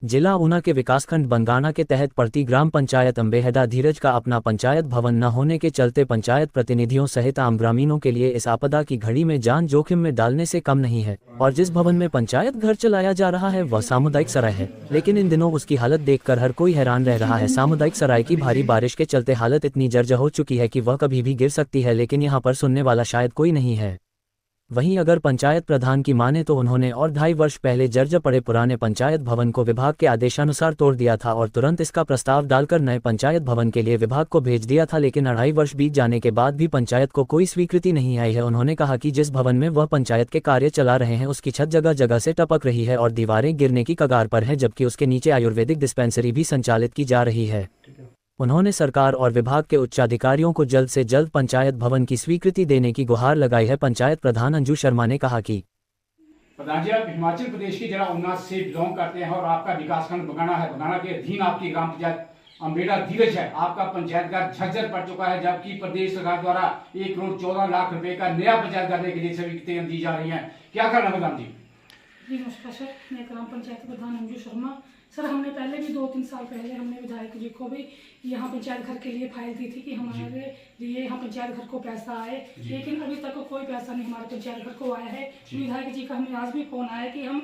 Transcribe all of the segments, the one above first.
जिला ऊना के विकासखंड बंगाना के तहत पड़ती ग्राम पंचायत अम्बेहदा धीरज का अपना पंचायत भवन न होने के चलते पंचायत प्रतिनिधियों सहित आम ग्रामीणों के लिए इस आपदा की घड़ी में जान जोखिम में डालने से कम नहीं है। और जिस भवन में पंचायत घर चलाया जा रहा है वह सामुदायिक सराय है, लेकिन इन दिनों उसकी हालत देखकर हर कोई हैरान रह रहा है। सामुदायिक सराय की भारी बारिश के चलते हालत इतनी जर्जर हो चुकी है कि वह कभी भी गिर सकती है, लेकिन यहाँ पर सुनने वाला शायद कोई नहीं है। वहीं अगर पंचायत प्रधान की माने तो उन्होंने और 2.5 वर्ष पहले जर्जर पड़े पुराने पंचायत भवन को विभाग के आदेशानुसार तोड़ दिया था और तुरंत इसका प्रस्ताव डालकर नए पंचायत भवन के लिए विभाग को भेज दिया था, लेकिन 2.5 वर्ष बीत जाने के बाद भी पंचायत को कोई स्वीकृति नहीं आई है। उन्होंने कहा कि जिस भवन में वह पंचायत के कार्य चला रहे हैं उसकी छत जगह जगह से टपक रही है और दीवारें गिरने की कगार पर है, जबकि उसके नीचे आयुर्वेदिक डिस्पेंसरी भी संचालित की जा रही है। उन्होंने सरकार और विभाग के उच्चाधिकारियों को जल्द से जल्द पंचायत भवन की स्वीकृति देने की गुहार लगाई है। पंचायत प्रधान अंजू शर्मा ने कहा कि प्रधान जी, आप हिमाचल प्रदेश की जिला ऊना से बिलोंग करते हैं और आपका विकासखंड बंगाना है। बंगाना के अधीन आपकी ग्राम पंचायत अम्बेहदा धीरज है। आपका पंचायत घर झज्जर पड़ चुका है, जबकि प्रदेश सरकार द्वारा 1 करोड़ 14 लाख रुपए का नया पंचायत करने के लिए स्वीकृतियां दी जा रही हैं। क्या करना प्रधान जी? नमस्कार सर, मैं ग्राम पंचायत प्रधान अंजू शर्मा। सर, हमने पहले भी 2-3 साल पहले हमने विधायक जी को भी यहाँ पंचायत घर के लिए फाइल दी थी कि हमारे लिए यहाँ पंचायत घर को पैसा आए, लेकिन अभी तक कोई पैसा नहीं हमारे पंचायत घर को आया है। विधायक जी का हमें आज भी फोन आया कि हम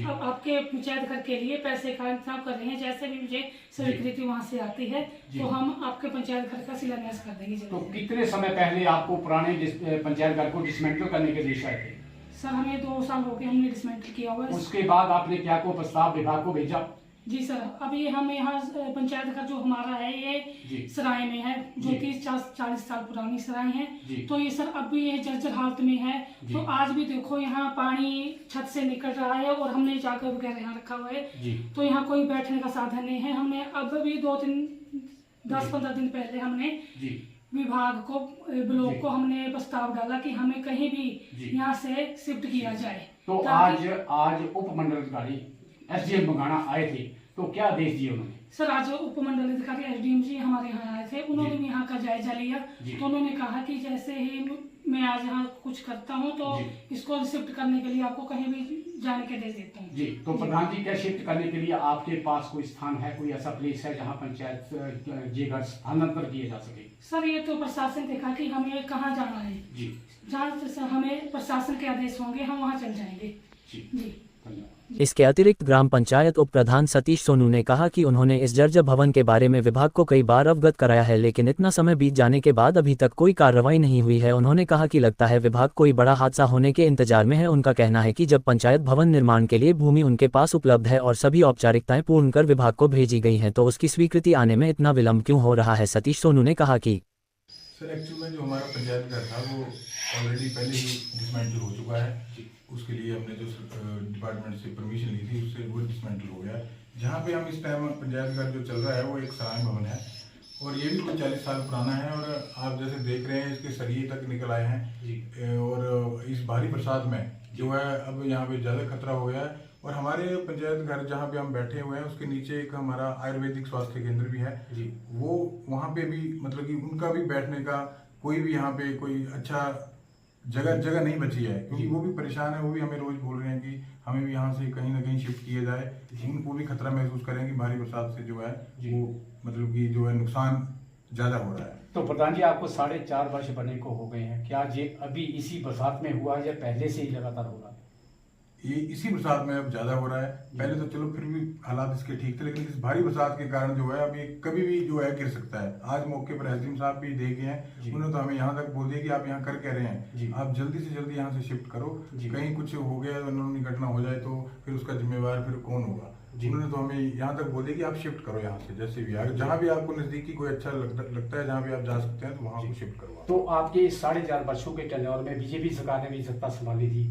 अब आपके पंचायत घर के लिए पैसे का इंतजाम कर रहे हैं, जैसे भी मुझे स्वीकृति वहाँ से आती है तो हम आपके पंचायत घर का शिलान्यास कर देंगे। तो कितने समय पहले आपको पुराने पंचायत घर को डिसमेंटल करने के निर्देश आए थे? सर, हमें 2 साल हो गए, हमने डिसमेंटल किया हुआ है। उसके बाद आपने क्या को प्रस्ताव विभाग को भेजा? जी सर, अभी हम यहाँ पंचायत घर जो हमारा है ये सराय में है, जो 30-40 साल पुरानी सराय है। तो ये सर अभी ये जर्जर हालत में है। तो आज भी देखो यहाँ पानी छत से निकल रहा है और हमने जाकर वगैरह यहाँ रखा हुआ है, तो यहाँ कोई बैठने का साधन नहीं है। हमने अब भी 10-15 दिन पहले हमने विभाग को ब्लॉक को हमने प्रस्ताव डाला कि हमें कहीं भी यहाँ से शिफ्ट किया जाए। तो आज उपमंडल अधिकारी एसडीएम बंगाना आए थे, तो क्या आदेश दिए उन्होंने? सर, आज उपमंडल अधिकारी एसडीएम जी हमारे यहाँ आए थे, उन्होंने भी यहाँ का जायजा लिया। तो उन्होंने कहा कि जैसे ही मैं आज यहाँ कुछ करता हूँ तो इसको शिफ्ट करने के लिए आपको कहीं भी जाने के दे देता हूँ। जी, तो प्रधान जी, क्या शिफ्ट करने के लिए आपके पास कोई स्थान है, कोई ऐसा प्लेस है जहाँ पंचायत ये घर स्थानांतरित किए जा सके? सर, ये तो प्रशासन देखा कि हमें कहाँ जाना है। जहाँ हमें प्रशासन के आदेश होंगे हम वहाँ चल जाएंगे। जी। इसके अतिरिक्त ग्राम पंचायत उप प्रधान सतीश सोनू ने कहा कि उन्होंने इस जर्जर भवन के बारे में विभाग को कई बार अवगत कराया है, लेकिन इतना समय बीत जाने के बाद अभी तक कोई कार्रवाई नहीं हुई है। उन्होंने कहा कि लगता है विभाग कोई बड़ा हादसा होने के इंतजार में है। उनका कहना है कि जब पंचायत भवन निर्माण के लिए भूमि उनके पास उपलब्ध है और सभी औपचारिकताएं पूर्ण कर विभाग को भेजी गई हैं, तो उसकी स्वीकृति आने में इतना विलंब क्यों हो रहा है। सतीश सोनू ने कहा कि सर, एक्चुअली में जो हमारा पंचायत घर था वो ऑलरेडी पहले ही डिसमेंटल हो चुका है। उसके लिए हमने जो डिपार्टमेंट से परमिशन ली थी उससे वो डिसमेंटल हो गया। जहाँ पे हम इस टाइम पंचायत घर जो चल रहा है वो एक सराय भवन है और ये भी कुछ 40 साल पुराना है और आप जैसे देख रहे हैं इसके सरिये तक निकल आए हैं और इस भारी बरसात में जो है अब यहाँ पे ज़्यादा खतरा हो गया है। और हमारे पंचायत घर जहाँ पे हम बैठे हुए हैं उसके नीचे एक हमारा आयुर्वेदिक स्वास्थ्य केंद्र भी है। वो वहाँ पे भी मतलब कि उनका भी बैठने का कोई भी यहाँ पे कोई अच्छा जगह नहीं बची है, क्योंकि वो भी परेशान है। वो भी हमें रोज बोल रहे हैं कि हमें भी यहाँ से कहीं ना कहीं शिफ्ट किया जाए। उनको भी खतरा महसूस करें कि भारी बरसात से जो है वो मतलब कि जो है नुकसान ज्यादा हो रहा है। तो प्रधान जी, आपको 4.5 वर्ष बने को हो गए हैं, क्या ये अभी इसी बरसात में हुआ है या पहले से ही लगातार हो रहा है? ये इसी बरसात में अब ज्यादा हो रहा है। पहले तो चलो फिर भी हालात इसके ठीक थे, लेकिन इस भारी बरसात के कारण जो है अब ये कभी भी जो है गिर सकता है। आज मौके पर एसडीएम साहब भी देखे हैं, उन्होंने तो हमें यहाँ तक बोल दिया कि आप यहाँ कर कह रहे हैं, आप जल्दी से जल्दी यहाँ से शिफ्ट करो। कहीं कुछ हो गया अनहोनी घटना हो जाए तो फिर उसका जिम्मेवार फिर कौन होगा। उन्होंने तो हमें यहाँ तक बोल दिया कि आप शिफ्ट करो यहाँ से, जैसे भी आगे जहाँ भी आपको नजदीकी कोई अच्छा लगता है जहाँ भी आप जा सकते हैं तो वहाँ को शिफ्ट करवा। तो आपके 4.5 वर्षों के टेन्योर में बीजेपी सरकार ने भी सत्ता संभाली थी,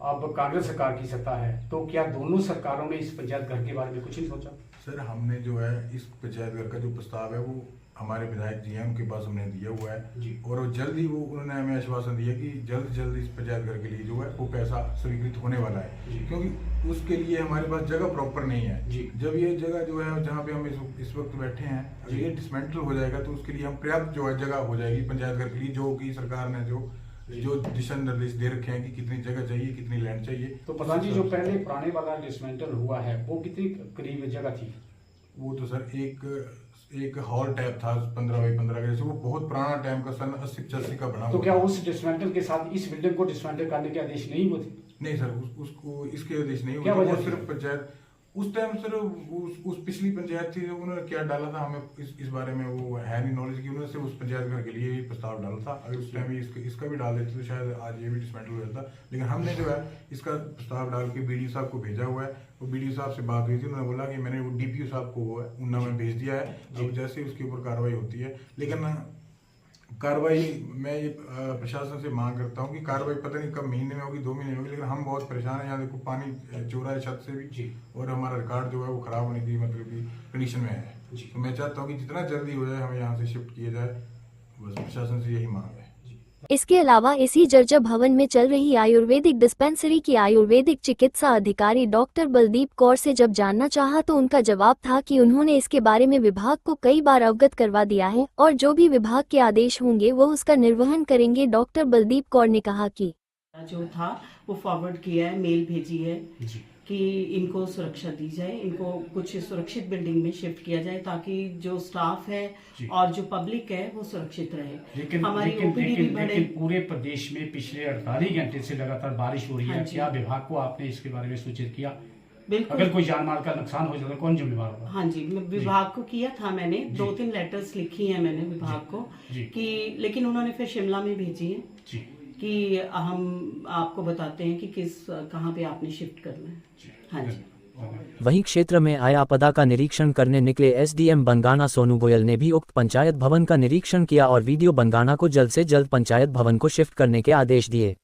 अब कांग्रेस सरकार की सत्ता है, तो क्या दोनों सरकारों ने इस पंचायत घर के बारे में कुछ नहीं सोचा? सर, हमने जो है इस पंचायत घर का जो प्रस्ताव है वो हमारे विधायक जी हैं उनके पास हमने दिया हुआ है और जल्द ही वो उन्होंने हमें आश्वासन दिया कि जल्द जल्द इस पंचायत घर के लिए जो है वो पैसा स्वीकृत होने वाला है, क्योंकि उसके लिए हमारे पास जगह प्रॉपर नहीं है। जब ये जगह जो है जहाँ पे हम इस वक्त बैठे हैं अगर ये डिसमेंटल हो जाएगा तो उसके लिए हम पर्याप्त जो है जगह हो जाएगी पंचायत घर के लिए, जो कि सरकार ने जो जो दिशा निर्देश दे रखे हैं कि कितनी जगह चाहिए, कितनी लैंड चाहिए। तो प्रधान जी, जो पहले पुराने वाला डिसमेंटल हुआ है वो कितनी करीब जगह थी? वो तो सर एक हॉल टाइप था 15 बाई 15 का, जैसे वो बहुत पुराना टाइम का, सन 80-85 का बना तो हुआ क्या था। उस डिसमेंटल के साथ इस बिल्डिंग को डिसमेंटल करने के आदेश नहीं हुए थे? नहीं सर, उसको इसके आदेश नहीं क्या हुए, वजह वो थी? सिर्फ पंचायत उस टाइम सर, उस पिछली पंचायत थी, उन्होंने क्या डाला था हमें इस बारे में वो है नहीं नॉलेज की। उन्होंने सिर्फ उस पंचायत घर के लिए ही प्रस्ताव डाला था। अगर उस टाइम इसका भी डाल देते तो शायद आज ये भी डिसमेंटल हो जाता। लेकिन हमने जो है इसका प्रस्ताव डाल के बीडीओ साहब को भेजा हुआ है। वो बीडीओ साहब से बात हुई थी, उन्होंने बोला कि मैंने वो डीपीओ साहब को वो उन्ना में भेज दिया है, अब जैसे उसके ऊपर कार्रवाई होती है। लेकिन कार्रवाई मैं ये प्रशासन से मांग करता हूँ कि कार्रवाई पता नहीं कब महीने में होगी, 2 महीने में होगी, लेकिन हम बहुत परेशान हैं। यहाँ देखो पानी चोरा है छत से भी, और हमारा रिकॉर्ड जो है वो खराब होने की मतलब की कंडीशन में है। तो मैं चाहता हूँ कि जितना जल्दी हो जाए हमें यहाँ से शिफ्ट किया जाए, बस प्रशासन से यही मांग है। इसके अलावा इसी जर्जर भवन में चल रही आयुर्वेदिक डिस्पेंसरी की आयुर्वेदिक चिकित्सा अधिकारी डॉक्टर बलदीप कौर से जब जानना चाहा तो उनका जवाब था कि उन्होंने इसके बारे में विभाग को कई बार अवगत करवा दिया है और जो भी विभाग के आदेश होंगे वो उसका निर्वहन करेंगे। डॉक्टर बलदीप कौर ने कहा कि जो था वो फॉरवर्ड किया है, मेल भेजी है कि इनको सुरक्षा दी जाए, इनको कुछ सुरक्षित बिल्डिंग में शिफ्ट किया जाए ताकि जो स्टाफ है और जो पब्लिक है वो सुरक्षित रहे। लेकिन हमारी ओपीडी भी बढ़े। लेकिन पूरे प्रदेश में पिछले 48 घंटे से लगातार बारिश हो रही है। हाँ जी। क्या विभाग को आपने इसके बारे में सूचित किया? बिल्कुल। अगर कोई जान माल का नुकसान हो जाता कौन जिम्मेवार होगा? हाँ जी, विभाग को किया था मैंने, 2-3 लेटर्स लिखी हैं मैंने विभाग को कि, लेकिन उन्होंने फिर शिमला में भेजी है कि हम आपको बताते हैं कि कहाँ पे आपने शिफ्ट करना है। हाँ जी। वहीं क्षेत्र में आया आपदा का निरीक्षण करने निकले एसडीएम बंगाना सोनू गोयल ने भी उक्त पंचायत भवन का निरीक्षण किया और वीडियो बंगाना को जल्द से जल्द पंचायत भवन को शिफ्ट करने के आदेश दिए।